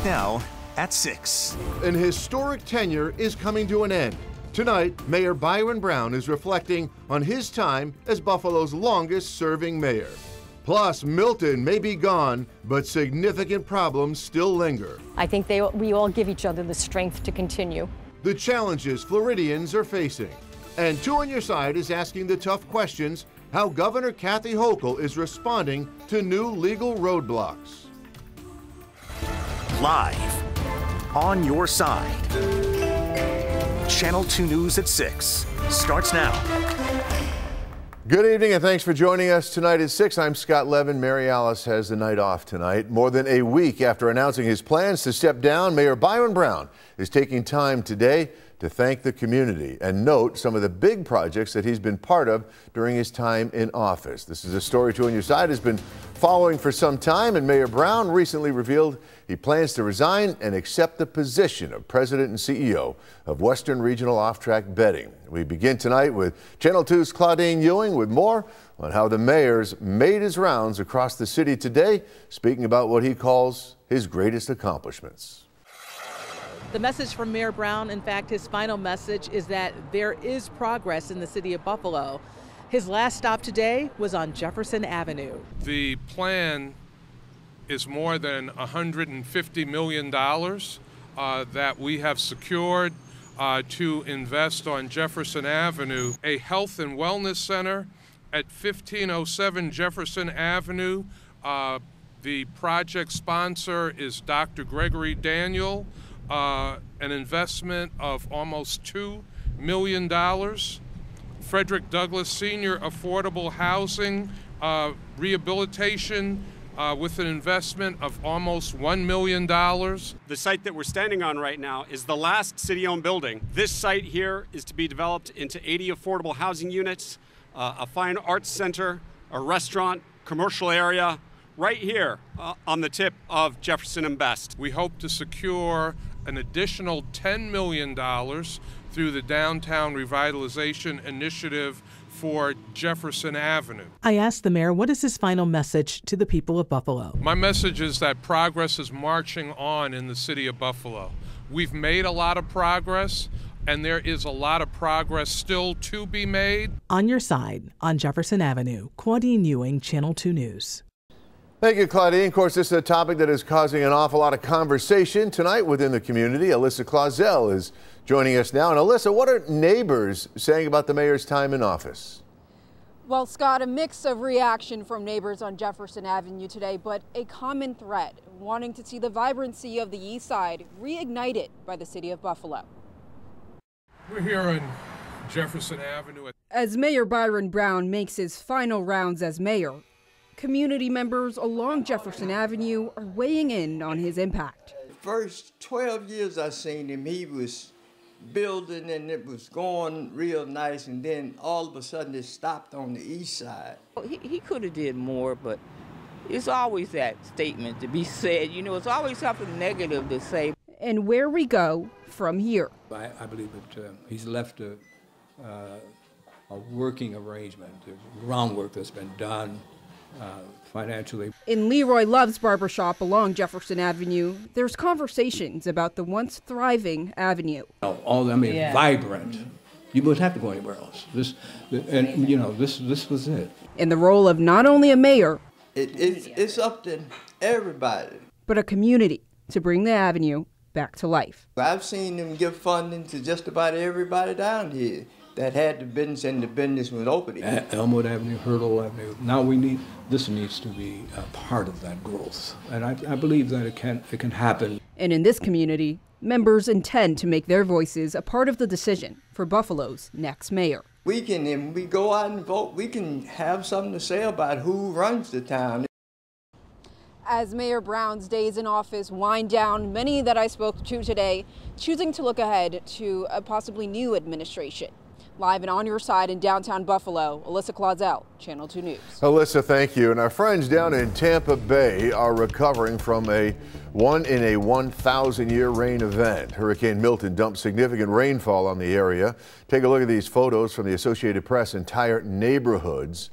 back now at 6. An historic tenure is coming to an end. Tonight, Mayor Byron Brown is reflecting on his time as Buffalo's longest-serving mayor. Plus, Milton may be gone, but significant problems still linger. I think we all give each other the strength to continue. The challenges Floridians are facing. And Two on Your Side is asking the tough questions, how Governor Kathy Hochul is responding to new legal roadblocks. Live, On Your Side. Channel 2 News at 6 starts now. Good evening and thanks for joining us tonight at 6. I'm Scott Levin. Mary Alice has the night off tonight. More than a week after announcing his plans to step down, Mayor Byron Brown is taking time today to thank the community and note some of the big projects that he's been part of during his time in office. This is a story Two on Your Side has been following for some time, and Mayor Brown recently revealed he plans to resign and accept the position of President and CEO of Western Regional Off-Track Betting. We begin tonight with Channel 2's Claudine Ewing with more on how the mayor's made his rounds across the city today, speaking about what he calls his greatest accomplishments. The message from Mayor Brown, in fact, his final message is that there is progress in the city of Buffalo. His last stop today was on Jefferson Avenue. The plan is more than $150 million that we have secured to invest on Jefferson Avenue, a health and wellness center at 1507 Jefferson Avenue. The project sponsor is Dr. Gregory Daniel. An investment of almost $2 million. Frederick Douglass Senior Affordable Housing Rehabilitation with an investment of almost $1 million. The site that we're standing on right now is the last city-owned building. This site here is to be developed into 80 affordable housing units, a fine arts center, a restaurant, commercial area, right here on the tip of Jefferson and Best. We hope to secure an additional $10 million through the Downtown Revitalization Initiative for Jefferson Avenue. I asked the mayor, what is his final message to the people of Buffalo? My message is that progress is marching on in the city of Buffalo. We've made a lot of progress, and there is a lot of progress still to be made. On Your Side, on Jefferson Avenue, Claudine Ewing, Channel 2 News. Thank you, Claudine. Of course, this is a topic that is causing an awful lot of conversation tonight within the community. Alyssa Clausell is joining us now. And Alyssa, what are neighbors saying about the mayor's time in office? Well, Scott, a mix of reaction from neighbors on Jefferson Avenue today, but a common thread, wanting to see the vibrancy of the East Side reignited by the city of Buffalo. We're here on Jefferson Avenue. As Mayor Byron Brown makes his final rounds as mayor, community members along Jefferson Avenue are weighing in on his impact. First 12 years I seen him, he was building and it was going real nice, and then all of a sudden it stopped on the east side. He could have did more, but it's always that statement to be said. You know, it's always something negative to say. And where we go from here. I believe that he's left a working arrangement, the groundwork that's been done financially. In Leroy Love's barbershop along Jefferson Avenue, there's conversations about the once thriving avenue. Vibrant. You wouldn't have to go anywhere else. This was it. In the role of not only a mayor, It's up to everybody, but a community to bring the avenue back to life. I've seen them give funding to just about everybody down here that had the business, and the business was open. Elmwood Avenue, Hurdle Avenue. Now this needs to be a part of that growth. And I believe that it can happen. And in this community, members intend to make their voices a part of the decision for Buffalo's next mayor. When we go out and vote, we can have something to say about who runs the town. As Mayor Brown's days in office wind down, many that I spoke to today choosing to look ahead to a possibly new administration. Live and on your side in downtown Buffalo, Alyssa Clausell, Channel 2 News. Alyssa, thank you. And our friends down in Tampa Bay are recovering from a 1-in-a-1,000-year rain event. Hurricane Milton dumped significant rainfall on the area. Take a look at these photos from the Associated Press. Entire neighborhoods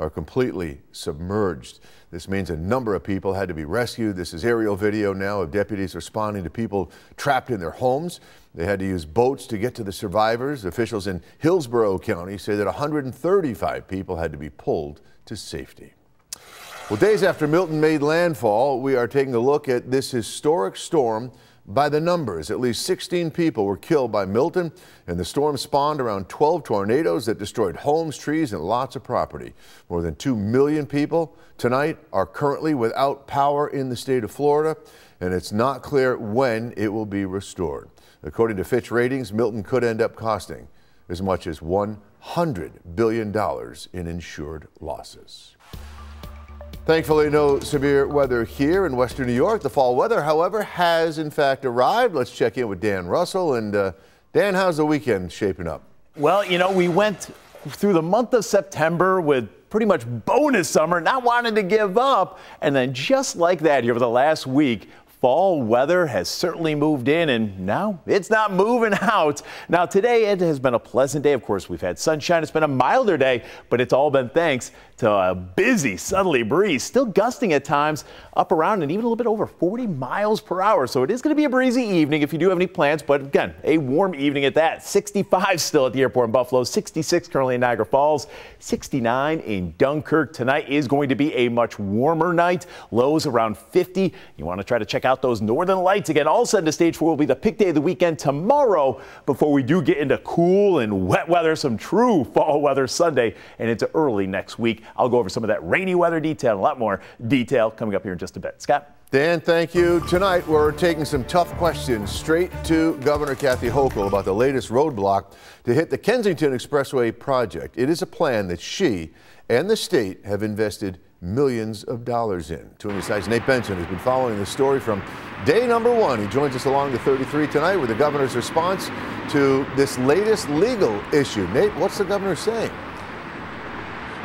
are completely submerged. This means a number of people had to be rescued. This is aerial video now of deputies responding to people trapped in their homes. They had to use boats to get to the survivors. Officials in Hillsborough County say that 135 people had to be pulled to safety. Well, days after Milton made landfall, we are taking a look at this historic storm by the numbers. At least 16 people were killed by Milton, and the storm spawned around 12 tornadoes that destroyed homes, trees, and lots of property. More than 2 million people tonight are currently without power in the state of Florida, and it's not clear when it will be restored. According to Fitch Ratings, Milton could end up costing as much as $100 billion in insured losses. Thankfully, no severe weather here in western New York. The fall weather, however, has in fact arrived. Let's check in with Dan Russell. And Dan, how's the weekend shaping up? Well, you know, we went through the month of September with pretty much bonus summer, not wanting to give up. And then just like that, over the last week, fall weather has certainly moved in, and now it's not moving out. Now, today it has been a pleasant day. Of course, we've had sunshine. It's been a milder day, but it's all been thanks to a busy southerly breeze, still gusting at times up around and even a little bit over 40 miles per hour. So it is going to be a breezy evening if you do have any plans, but again, a warm evening at that. 65 still at the airport in Buffalo, 66 currently in Niagara Falls, 69 in Dunkirk. Tonight is going to be a much warmer night, lows around 50. You want to try to check out those northern lights again. All set to stage 4 will be the pick day of the weekend tomorrow before we do get into cool and wet weather, some true fall weather Sunday and into early next week. I'll go over some of that rainy weather detail and a lot more detail coming up here in just a bit. Scott? Dan, thank you. Tonight, we're taking some tough questions straight to Governor Kathy Hochul about the latest roadblock to hit the Kensington Expressway project. It is a plan that she and the state have invested millions of dollars in. 2 Side's Nate Benson has been following the story from day number 1. He joins us along the 33 tonight with the governor's response to this latest legal issue. Nate, what's the governor saying?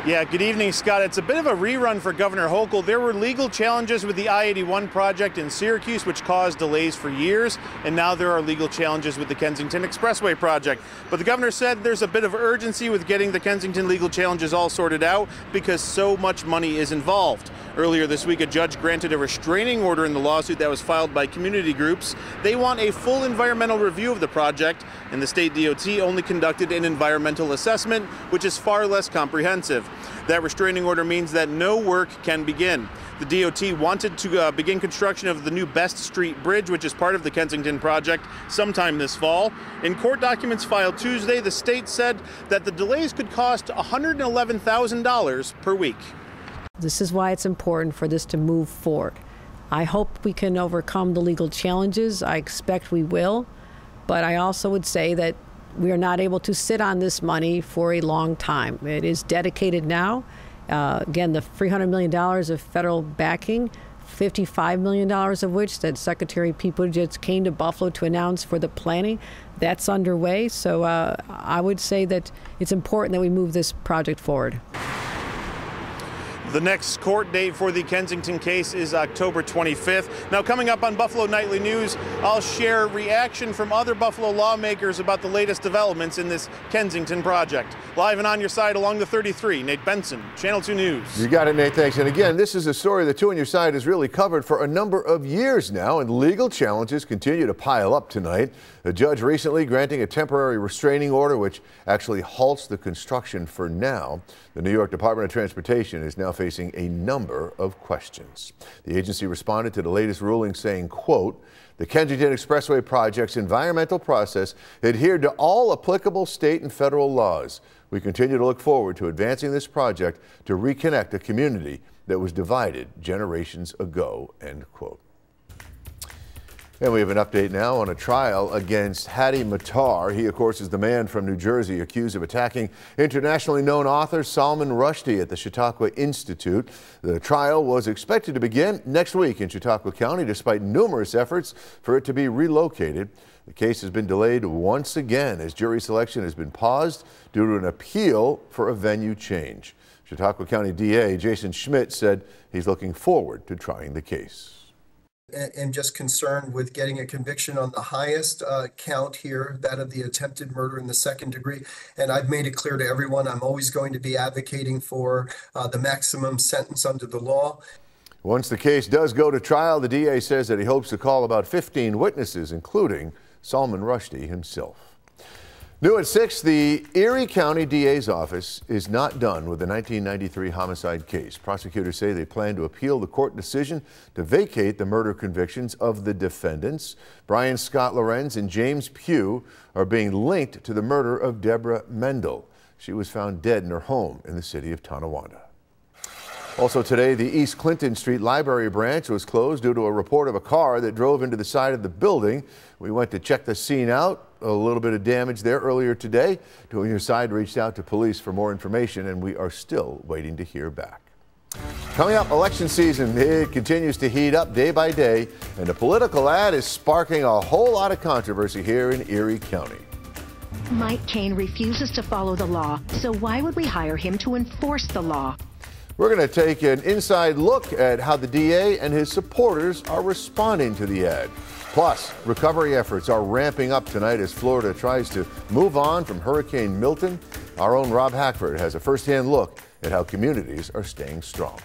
Yeah, good evening, Scott. It's a bit of a rerun for Governor Hochul. There were legal challenges with the I-81 project in Syracuse, which caused delays for years, and now there are legal challenges with the Kensington Expressway project. But the governor said there's a bit of urgency with getting the Kensington legal challenges all sorted out because so much money is involved. Earlier this week, a judge granted a restraining order in the lawsuit that was filed by community groups. They want a full environmental review of the project, and the state DOT only conducted an environmental assessment, which is far less comprehensive. That restraining order means that no work can begin. The DOT wanted to begin construction of the new Best Street Bridge, which is part of the Kensington project, sometime this fall. In court documents filed Tuesday, the state said that the delays could cost $111,000 per week. This is why it's important for this to move forward. I hope we can overcome the legal challenges. I expect we will. But I also would say that we are not able to sit on this money for a long time. It is dedicated now. Again, the $300 million of federal backing, $55 million of which that Secretary Pete Buttigieg came to Buffalo to announce for the planning, that's underway. So I would say that it's important that we move this project forward. The next court date for the Kensington case is October 25th. Now, coming up on Buffalo Nightly News, I'll share reaction from other Buffalo lawmakers about the latest developments in this Kensington project. Live and on your side along the 33, Nate Benson, Channel 2 News. You got it, Nate. Thanks. And again, this is a story that 2 on Your Side has really covered for a number of years now, and legal challenges continue to pile up tonight. A judge recently granting a temporary restraining order, which actually halts the construction for now. The New York Department of Transportation is now facing a number of questions. The agency responded to the latest ruling saying, quote, the Kensington Expressway project's environmental process adhered to all applicable state and federal laws. We continue to look forward to advancing this project to reconnect a community that was divided generations ago, end quote. And we have an update now on a trial against Hadi Matar. He, of course, is the man from New Jersey accused of attacking internationally known author Salman Rushdie at the Chautauqua Institute. The trial was expected to begin next week in Chautauqua County, despite numerous efforts for it to be relocated. The case has been delayed once again as jury selection has been paused due to an appeal for a venue change. Chautauqua County DA Jason Schmidt said he's looking forward to trying the case. and just concerned with getting a conviction on the highest count here, that of the attempted murder in the second degree. And I've made it clear to everyone I'm always going to be advocating for the maximum sentence under the law. Once the case does go to trial, the DA says that he hopes to call about 15 witnesses, including Salman Rushdie himself. New at 6, the Erie County DA's office is not done with the 1993 homicide case. Prosecutors say they plan to appeal the court decision to vacate the murder convictions of the defendants. Brian Scott Lorenz and James Pugh are being linked to the murder of Deborah Mendel. She was found dead in her home in the city of Tonawanda. Also today, the East Clinton Street Library branch was closed due to a report of a car that drove into the side of the building. We went to check the scene out. A little bit of damage there earlier today. 2 On Your Side reached out to police for more information, and we are still waiting to hear back. Coming up, election season, it continues to heat up day by day, and a political ad is sparking a whole lot of controversy here in Erie County. Mike Kane refuses to follow the law, so why would we hire him to enforce the law? We're going to take an inside look at how the DA and his supporters are responding to the ad. Plus, recovery efforts are ramping up tonight as Florida tries to move on from Hurricane Milton. Our own Rob Hackford has a first-hand look at how communities are staying strong.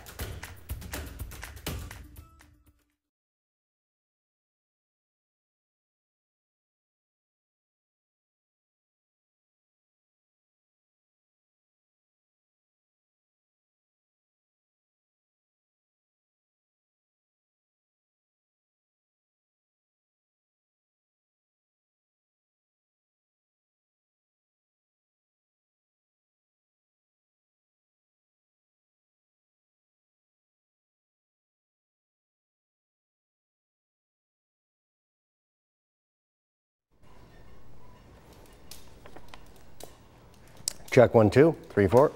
Check 1, 2, 3, 4.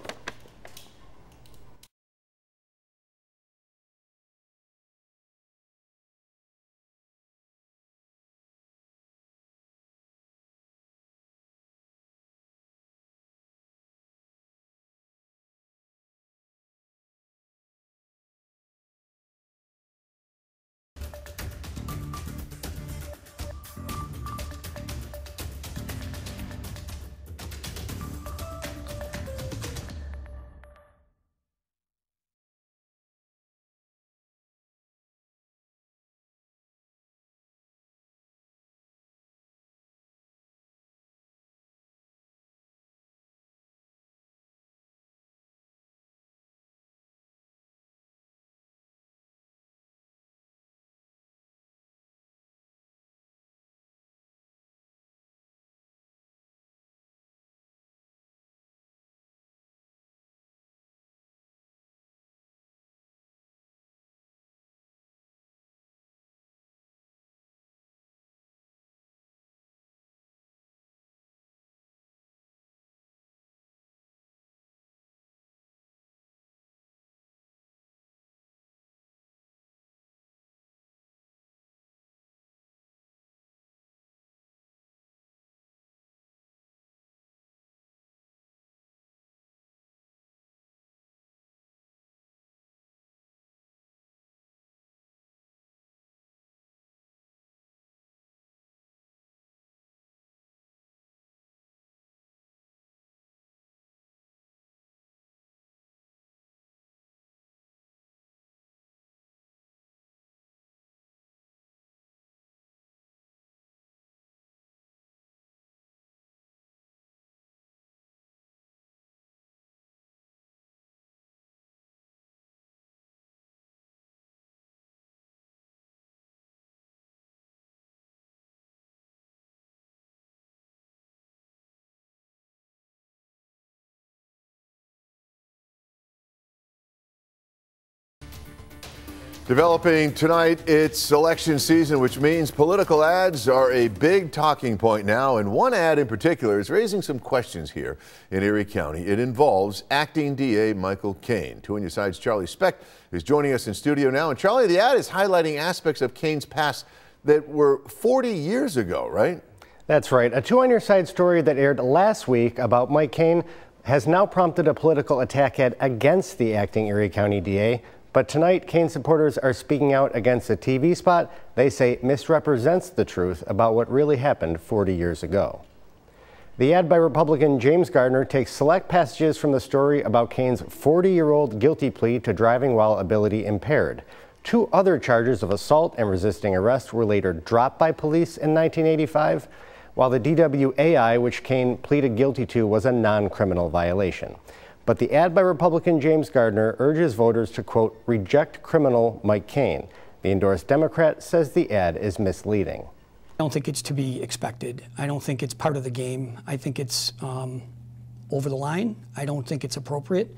Developing tonight, it's election season, which means political ads are a big talking point now. And one ad in particular is raising some questions here in Erie County. It involves acting DA Michael Kane. 2 On Your Side's Charlie Specht is joining us in studio now. And Charlie, the ad is highlighting aspects of Kane's past that were 40 years ago, right? That's right. A 2 On Your Side story that aired last week about Mike Kane has now prompted a political attack ad against the acting Erie County DA. But tonight, Kaine supporters are speaking out against a TV spot they say misrepresents the truth about what really happened 40 years ago. The ad by Republican James Gardner takes select passages from the story about Kaine's 40-year-old guilty plea to driving while ability impaired. 2 other charges of assault and resisting arrest were later dropped by police in 1985, while the DWAI, which Kaine pleaded guilty to, was a non-criminal violation. But the ad by Republican James Gardner urges voters to, quote, reject criminal Mike Kaine. The endorsed Democrat says the ad is misleading. I don't think it's to be expected. I don't think it's part of the game. I think it's over the line. I don't think it's appropriate.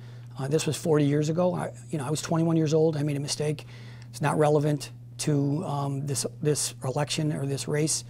This was 40 years ago. I was 21 years old. I made a mistake. It's not relevant to this election or this race.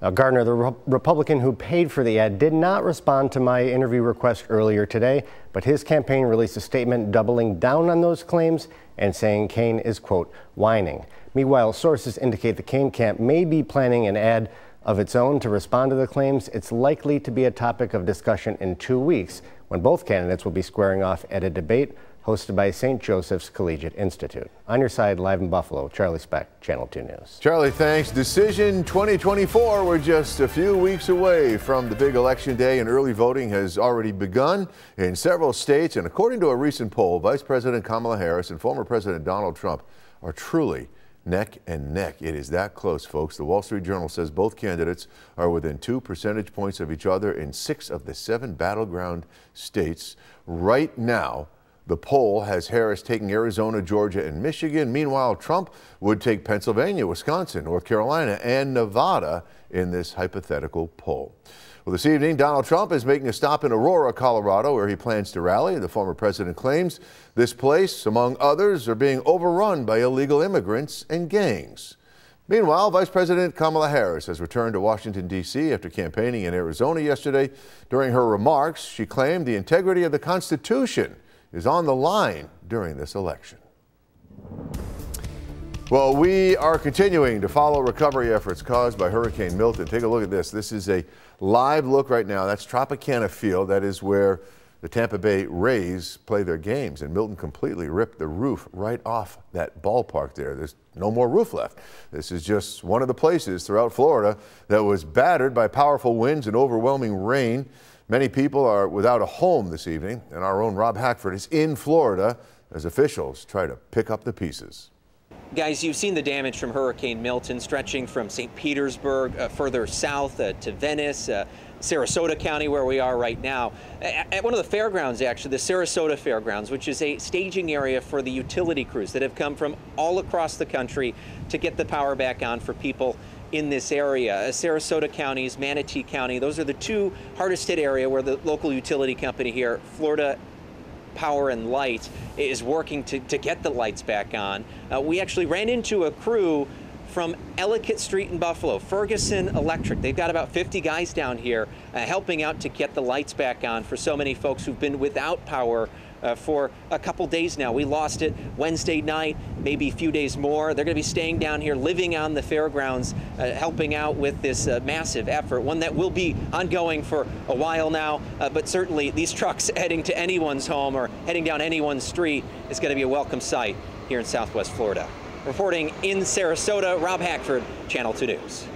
Now, Gardner, the Republican who paid for the ad, did not respond to my interview request earlier today, but his campaign released a statement doubling down on those claims and saying Kaine is, quote, whining. Meanwhile, sources indicate the Kaine camp may be planning an ad of its own to respond to the claims. It's likely to be a topic of discussion in 2 weeks when both candidates will be squaring off at a debate hosted by St. Joseph's Collegiate Institute. On your side, live in Buffalo, Charlie Speck, Channel 2 News. Charlie, thanks. Decision 2024. We're just a few weeks away from the big election day, and early voting has already begun in several states. And according to a recent poll, Vice President Kamala Harris and former President Donald Trump are truly neck and neck. It is that close, folks. The Wall Street Journal says both candidates are within 2 percentage points of each other in 6 of the 7 battleground states. Right now, the poll has Harris taking Arizona, Georgia, and Michigan. Meanwhile, Trump would take Pennsylvania, Wisconsin, North Carolina, and Nevada in this hypothetical poll. Well, this evening, Donald Trump is making a stop in Aurora, Colorado, where he plans to rally. The former president claims this place, among others, are being overrun by illegal immigrants and gangs. Meanwhile, Vice President Kamala Harris has returned to Washington, D.C. after campaigning in Arizona yesterday. During her remarks, she claimed the integrity of the Constitution is on the line during this election. Well, we are continuing to follow recovery efforts caused by Hurricane Milton. Take a look at this. This is a live look right now. That's Tropicana Field. That is where the Tampa Bay Rays play their games. And Milton completely ripped the roof right off that ballpark there. There's no more roof left. This is just one of the places throughout Florida that was battered by powerful winds and overwhelming rain. Many people are without a home this evening, and our own Rob Hackford is in Florida as officials try to pick up the pieces. Guys, you've seen the damage from Hurricane Milton stretching from St. Petersburg further south to Venice, Sarasota County, where we are right now. At one of the fairgrounds, actually, the Sarasota Fairgrounds, which is a staging area for the utility crews that have come from all across the country to get the power back on for people in this area. Sarasota County's, Manatee County, those are the 2 hardest hit area where the local utility company here, Florida Power and Light, is working to get the lights back on. We actually ran into a crew from Ellicott Street in Buffalo, Ferguson Electric. They've got about 50 guys down here helping out to get the lights back on for so many folks who've been without power for a couple days now. We lost it Wednesday night, maybe a few days more. They're going to be staying down here, living on the fairgrounds, helping out with this massive effort, one that will be ongoing for a while now. But certainly these trucks heading to anyone's home or heading down anyone's street is going to be a welcome sight here in Southwest Florida. Reporting in Sarasota, Rob Hackford, Channel 2 News.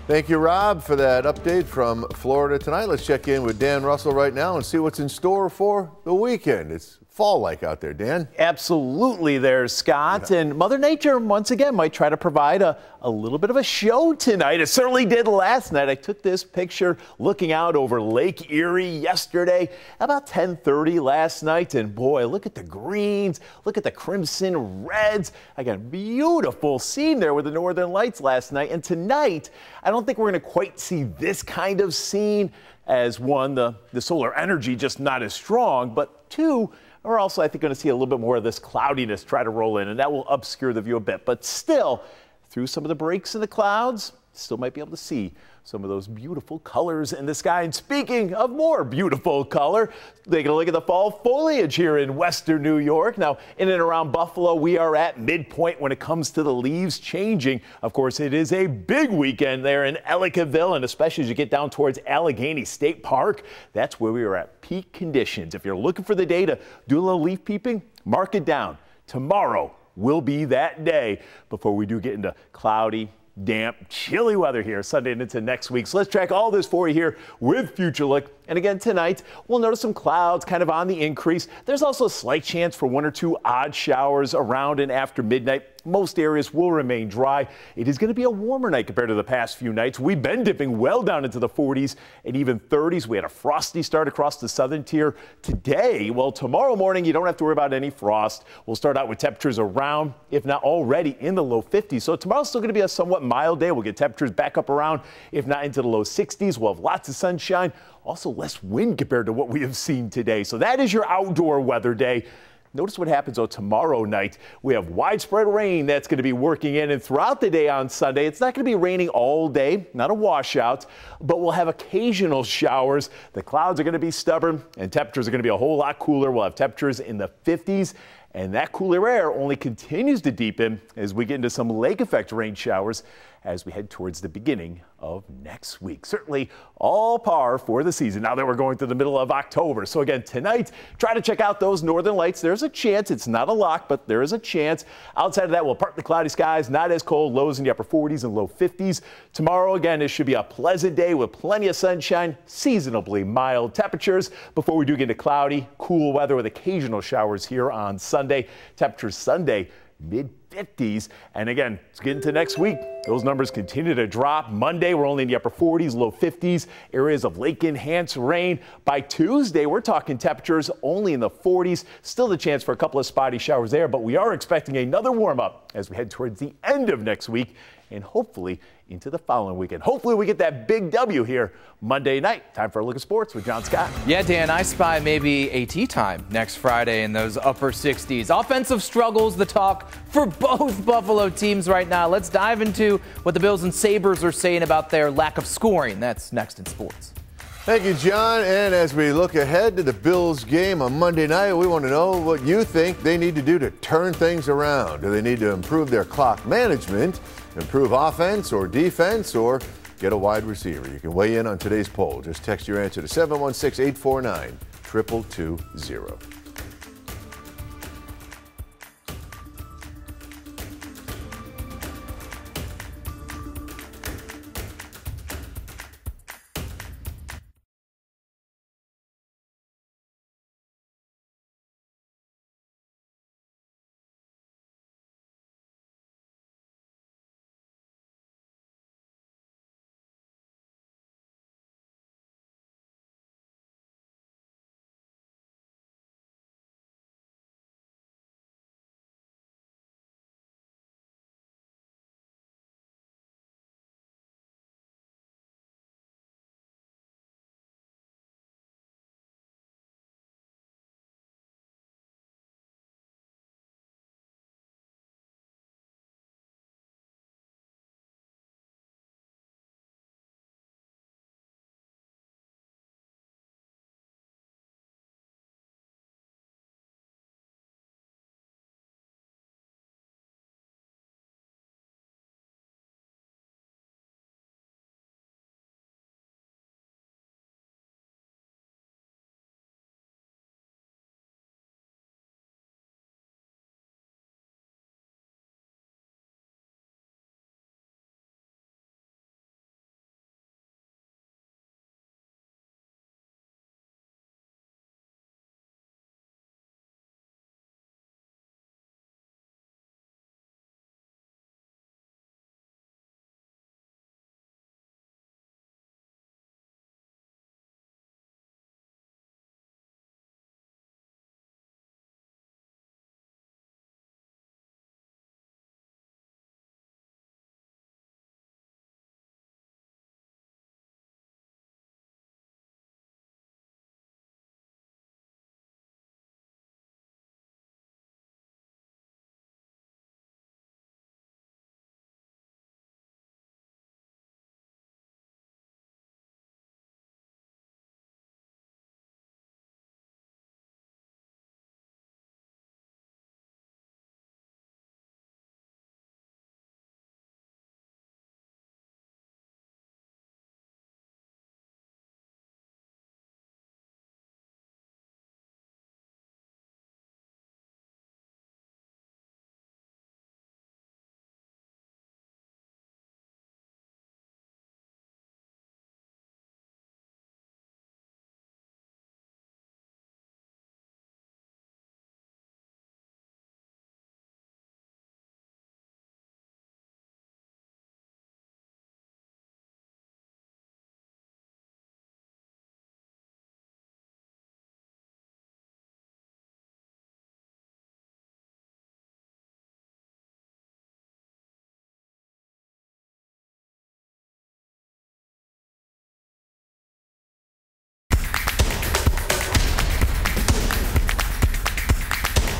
Thank you, Rob, for that update from Florida tonight. Let's check in with Dan Russell right now and see what's in store for the weekend. It's fall-like out there, Dan. Absolutely there, Scott. Yeah. And Mother Nature, once again, might try to provide a little bit of a show tonight. It certainly did last night. I took this picture looking out over Lake Erie yesterday, about 10:30 last night. And boy, look at the greens, look at the crimson reds. I got a beautiful scene there with the Northern Lights last night. And tonight, I don't think we're going to quite see this kind of scene, as one, the solar energy just not as strong, but two, we're also, I think, going to see a little bit more of this cloudiness try to roll in, and that will obscure the view a bit. But still, through some of the breaks in the clouds, still might be able to see some of those beautiful colors in the sky. And speaking of more beautiful color, taking a look at the fall foliage here in western New York. Now, in and around Buffalo, we are at midpoint when it comes to the leaves changing. Of course, it is a big weekend there in Ellicottville, and especially as you get down towards Allegheny State Park, that's where we are at peak conditions. If you're looking for the day to do a little leaf peeping, mark it down. tomorrow will be that day before we do get into cloudy, damp, chilly weather here Sunday and into next week. So let's track all this for you here with Future Look. And again, tonight, we'll notice some clouds kind of on the increase. There's also a slight chance for 1 or 2 odd showers around and after midnight. Most areas will remain dry. It is going to be a warmer night compared to the past few nights. We've been dipping well down into the 40s and even 30s. We had a frosty start across the southern tier today. Well, tomorrow morning, you don't have to worry about any frost. We'll start out with temperatures around, if not already, in the low 50s. So tomorrow's still going to be a somewhat mild day. We'll get temperatures back up around, if not into the low 60s. We'll have lots of sunshine. Also less wind compared to what we have seen today. So that is your outdoor weather day. Notice what happens, though, tomorrow night. We have widespread rain that's going to be working in, and throughout the day on Sunday, it's not going to be raining all day, not a washout, but we'll have occasional showers. The clouds are going to be stubborn, and temperatures are going to be a whole lot cooler. We'll have temperatures in the 50s, and that cooler air only continues to deepen as we get into some lake effect rain showers as we head towards the beginning of next week. Certainly all par for the season now that we're going through the middle of October. So again, tonight, try to check out those northern lights. There's a chance. It's not a lock, but there is a chance. Outside of that, we'll partly cloudy skies, not as cold, lows in the upper 40s and low 50s. Tomorrow, again, it should be a pleasant day with plenty of sunshine, seasonably mild temperatures before we do get into cloudy, cool weather with occasional showers here on Sunday. Temperatures Sunday, mid-50s. And again, let's get into next week. Those numbers continue to drop. Monday, we're only in the upper 40s, low 50s. Areas of lake-enhanced rain. By Tuesday, we're talking temperatures only in the 40s. Still the chance for a couple of spotty showers there, but we are expecting another warm-up as we head towards the end of next week and hopefully into the following weekend. Hopefully we get that big W here Monday night. Time for a look at sports with John Scott. Yeah, Dan, I spy maybe a tea time next Friday in those upper 60s. Offensive struggles, the talk for both Buffalo teams right now. Let's dive into what the Bills and Sabres are saying about their lack of scoring. That's next in sports. Thank you, John. And as we look ahead to the Bills game on Monday night, we want to know what you think they need to do to turn things around. Do they need to improve their clock management, improve offense or defense, or get a wide receiver? You can weigh in on today's poll. Just text your answer to 716-849-2220.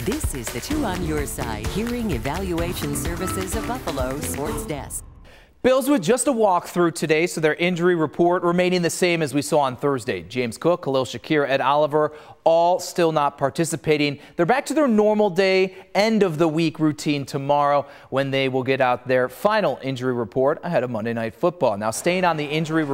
This is the Two on Your Side Hearing Evaluation Services of Buffalo Sports Desk. Bills with just a walkthrough today, so their injury report remaining the same as we saw on Thursday. James Cook, Khalil Shakir, Ed Oliver, all still not participating. They're back to their normal day, end of the week routine tomorrow when they will get out their final injury report ahead of Monday Night Football. Now, staying on the injury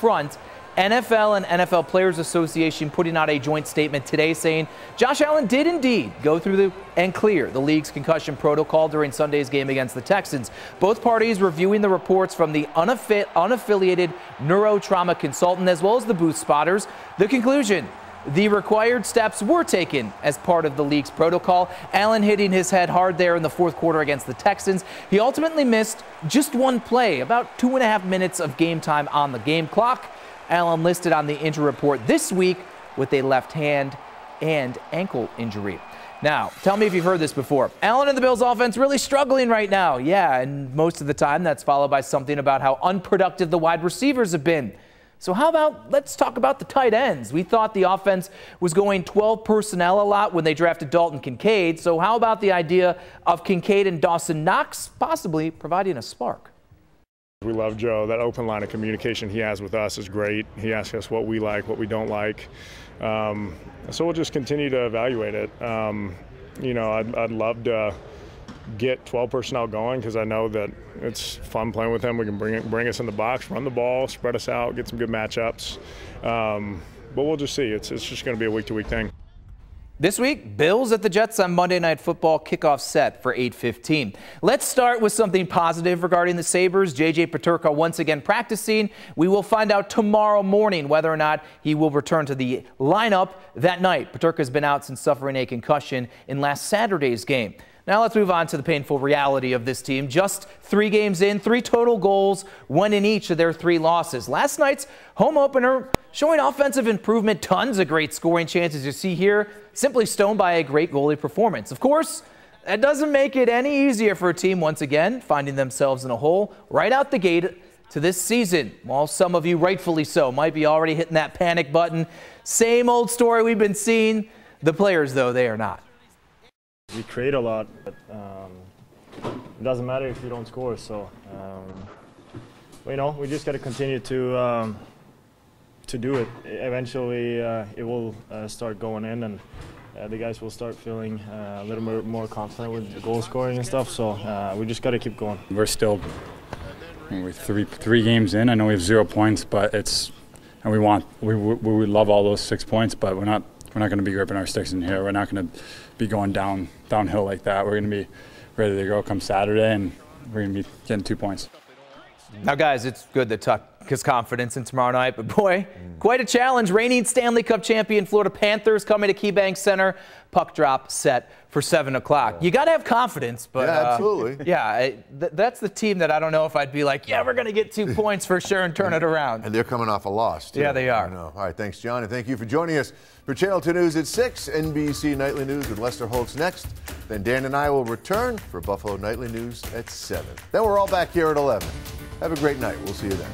front, NFL and NFL Players Association putting out a joint statement today saying Josh Allen did indeed go through and clear the league's concussion protocol during Sunday's game against the Texans. Both parties reviewing the reports from the unaffiliated neurotrauma consultant as well as the booth spotters. The conclusion: the required steps were taken as part of the league's protocol. Allen hitting his head hard there in the fourth quarter against the Texans. He ultimately missed just one play, about 2.5 minutes of game time on the game clock. Allen listed on the injury report this week with a left hand and ankle injury. Now, tell me if you've heard this before. Allen and the Bills offense really struggling right now. Yeah, and most of the time that's followed by something about how unproductive the wide receivers have been. So how about, let's talk about the tight ends. We thought the offense was going 12 personnel a lot when they drafted Dalton Kincaid. So how about the idea of Kincaid and Dawson Knox possibly providing a spark? We love Joe. That open line of communication he has with us is great. He asks us what we like, what we don't like. So we'll just continue to evaluate it. You know, I'd love to get 12 personnel going because I know that it's fun playing with him. We can bring us in the box, run the ball, spread us out, get some good matchups. But we'll just see. It's just going to be a week-to-week thing. This week, Bills at the Jets on Monday Night Football, kickoff set for 8:15. Let's start with something positive regarding the Sabres. J.J. Peterka once again practicing. We will find out tomorrow morning whether or not he will return to the lineup that night. Peterka has been out since suffering a concussion in last Saturday's game. Now let's move on to the painful reality of this team. Just 3 games in, 3 total goals, 1 in each of their 3 losses. Last night's home opener showing offensive improvement, tons of great scoring chances you see here, simply stoned by a great goalie performance. Of course, that doesn't make it any easier for a team once again finding themselves in a hole right out the gate to this season. While some of you, rightfully so, might be already hitting that panic button. Same old story we've been seeing. The players, though, they are not. We create a lot, but it doesn't matter if you don't score. So, you know, we just got to continue to do it. Eventually, it will start going in, and the guys will start feeling a little bit more confident with the goal scoring and stuff. So we just got to keep going. We're still three games in. I know we have 0 points, but and we love all those 6 points, but we're not going to be gripping our sticks in here. We're not going to be going downhill like that. We're going to be ready to go come Saturday, and we're going to be getting 2 points. Now, guys, it's good to tuck his confidence in tomorrow night, but boy, quite a challenge. Reigning Stanley Cup champion Florida Panthers coming to KeyBank Center. Puck drop set for 7 o'clock. You got to have confidence, but yeah, absolutely. That's the team that I don't know if I'd be like, yeah, we're going to get 2 points for sure and turn it around. And they're coming off a loss, too. Yeah, they are. I know. All right, thanks, John, and thank you for joining us for Channel 2 News at 6, NBC Nightly News with Lester Holtz next. Then Dan and I will return for Buffalo Nightly News at 7. Then we're all back here at 11. Have a great night. We'll see you then.